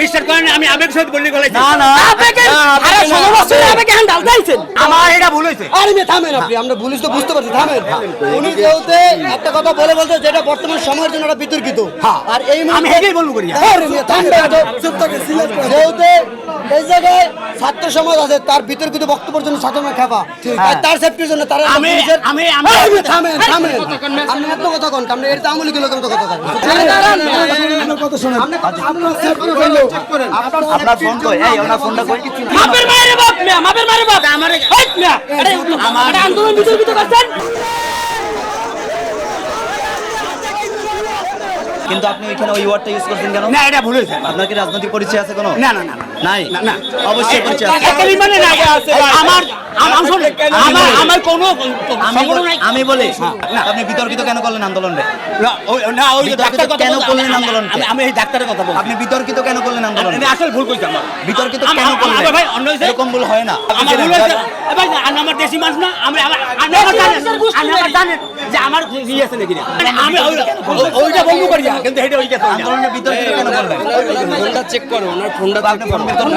বিশ্বাস করেন আমি আবেগ সহিত বললি গলাই না না আরে 16 বছর আবেগে হ্যান্ড ডালতাইছেন। আমার এটা ভুল হয়েছে। আরে মেয়ে থামেন আপনি, আমরা পুলিশ তো বুঝতে পারছি, থামেন। উনি যেহেতু একটা কথা বলতে যেটা বর্তমান সময়ের জন্য একটা বিতর্কিত, আর এই আমি মুহূর্তে এটাই বলবো করি। আরে মেয়ে থামেন তো, চুপ থাকেন, সিলেক্ট করেন। যেহেতু এই জায়গায় ছাত্র সমাজ আছে, তার বিতর্কিত বক্তব্যের জন্য ছাত্ররা খেপা, তার সেফটির জন্য তারা আমি থামেন। আপনি এত কথা কোন, আপনি এর আমলি গুলো কত কথা কন। আপনার কথা শুনেন, আপনারা সেফ করে ফেলো। আপনার ফোন কই? এই ওনার ফোনটা কই? মাপের মায়ের বাপ মিয়া, মাপের মায়ের বাপ আমার আমার আন্দোলন বিতর্কিত করছেন। কিন্তু আপনি এখানে ওই ওয়ার্ডটা ইউজ করছেন কেন? না এটা ভুল হয়েছে। আপনার কি রাজনৈতিক পরিচয় আছে কোনো? না নাই না অবশ্যই পরিচয় আছে। একেবারেই মানে না আমার আমার কোনো সংগঠন নাই। আমি বলি আপনি বিতর্কিত কেন করলেন আন্দোলনটা? না ওই বিতর্কিত ডাক্তার কথা কেন বলতে- করলেন আন্দোলনকে? আমি এই ডাক্তারের কথা বলছি। আপনি বিতর্কিত কেন করলেন আন্দোলন? এটা আসলে ভুল কইছি আমার। বিতর্কিত আমার- কেন করলেন? আমার ভাই অন্য হয়েছে। এরকম ভুল হয় না। আমার ভুল হয়েছে। ভাই আমার দেশি মানুষ না, আমি আমার জানেন যে আমার ই আছে নাকি না। মানে আমি ওইটা বলবো করি না, কিন্তু এটা ওই কথা আন্দোলনে বিতর্কিত কেন করলেন? ফোনটা চেক করো, ওনার ফোনটা আপনি ফোন বের করুন।